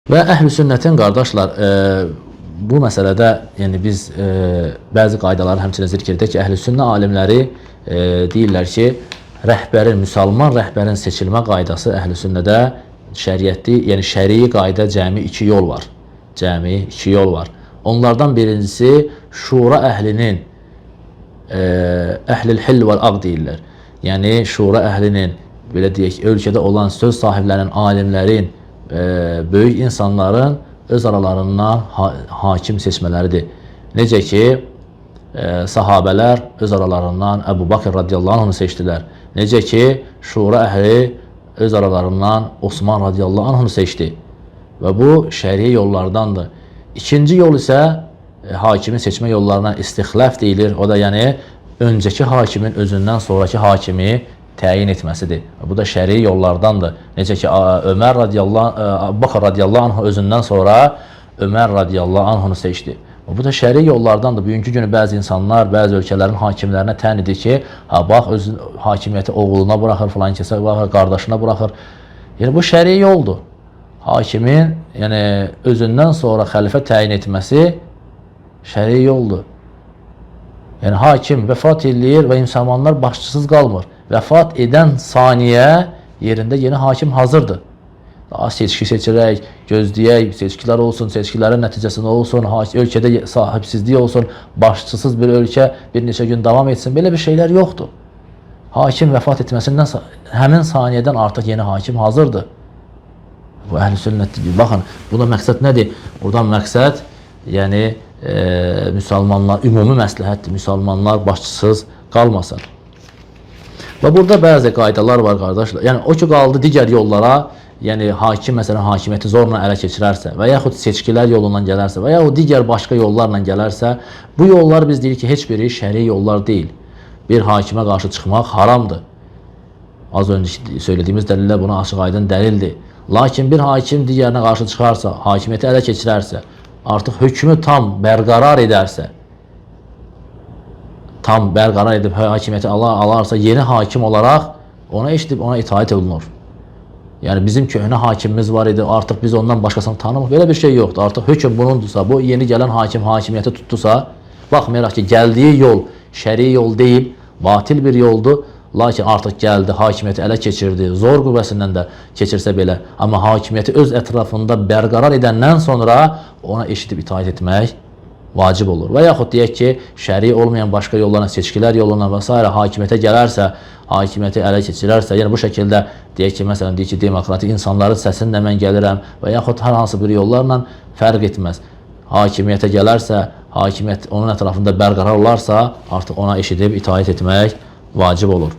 Və əhl-i sünnətin qardaşlar, bu məsələdə yəni biz bəzi qaydaları həmçinin zikr etdik ki, əhl-i sünnə alimləri deyirlər ki, rəhbərin, müsəlman rəhbərin seçilmə qaydası əhl-i sünnədə şəriətli, yəni şərii qayda cəmi iki yol var. Cəmi iki yol var. Onlardan birincisi şura əhlinin, əhlil hill vəl aqd deyirlər. Yəni şura əhlinin, belə deyək, ölkədə olan söz sahiblərinin, alimlərin, böyük insanların öz aralarından hakim seçmələridir. Necə ki, sahabələr öz aralarından Əbu Bakr radiyallahu anh'ını seçdilər. Necə ki, şura əhli öz aralarından Osman radiyallahu anh'ını seçdi. Və bu şəri yollardandır. İkinci yol isə hakimi seçmə yollarına istixləf deyilir. O da yəni öncəki hakimin özündən sonraki hakimi təyin etməsidir. Bu da şəri yollardandır. Necə ki, Bakr radiyallahu anh özündən sonra Ömər radiyallahu anh'ını seçdi. Bu da şəri yollardandır. Bugünkü günü bəzi insanlar, bəzi ölkələrin hakimlərinə tən edir ki, bax, öz hakimiyyəti oğluna buraxır, filan kəsə buraxır, qardaşına buraxır. Yəni, bu şəri yoldur. Hakimin özündən sonra xəlifə təyin etməsi şəri yoldur. Yəni, hakim vəfat edir və müsəlmanlar başçısız qalmır. Vəfat edən saniyə yerində yeni hakim hazırdır. Daha seçki seçirək, gözləyək, seçkilər olsun, seçkilərin nəticəsində olsun, ölkədə sahibsizlik olsun, başçısız bir ölkə bir neçə gün davam etsin. Belə bir şeylər yoxdur. Hakim vəfat etməsindən həmin saniyədən artıq yeni hakim hazırdır. Bu əhl-i sünnətdir. Baxın, buna məqsəd nədir? Buradan məqsəd, yəni, müsəlmanlar, ümumi məsləhətdir, müsəlmanlar başçısız qalmasın. Və burada bəzi qaydalar var, qardaşlar. Yəni, o ki, qaldı digər yollara, yəni, hakim, məsələn, hakimiyyəti zorla ələ keçirərsə və yaxud seçkilər yolundan gələrsə və yaxud digər başqa yollarla gələrsə, bu yollar biz deyirik ki, heç biri şəri yollar deyil. Bir hakimə qarşı çıxmaq haramdır. Az öncə söylədiyimiz dəlillər buna açıq aydın dəlildir. Lakin bir hakim digərinə qarşı çıxarsa, hakimiyyəti ələ keçirərsə, artıq hökmü tam bərqərar edərsə, tam bərqərar edib hakimiyyəti alarsa, yeni hakim olaraq ona eşidib, ona itaat olunur. Yəni, bizim köhnə hakimimiz var idi, artıq biz ondan başqasını tanımıq. Belə bir şey yoxdur. Artıq hökm bunundursa, bu yeni gələn hakim hakimiyyəti tutdusa, baxmayaraq ki, gəldiyi yol şəri yol deyil, batil bir yoldur. Lakin artıq gəldi, hakimiyyəti ələ keçirdi, zor qüvvəsindən də keçirsə belə. Amma hakimiyyəti öz ətrafında bərqərar edəndən sonra ona eşidib itaat etmək vacib olur. Və yaxud deyək ki, şəri olmayan başqa yollarla, seçkilər yolundan və s. hakimiyyətə gələrsə, hakimiyyəti ələ keçirərsə, yəni bu şəkildə deyək ki, məsələn, deyək ki, demokratik insanların səsinlə mən gəlirəm və yaxud hər hansı bir yollarla fərq etməz. Hakimiyyətə gələrsə, hakimiyyət onun ətrafında bərqərar olarsa, artıq ona eşidib itaat etmək vacib olur.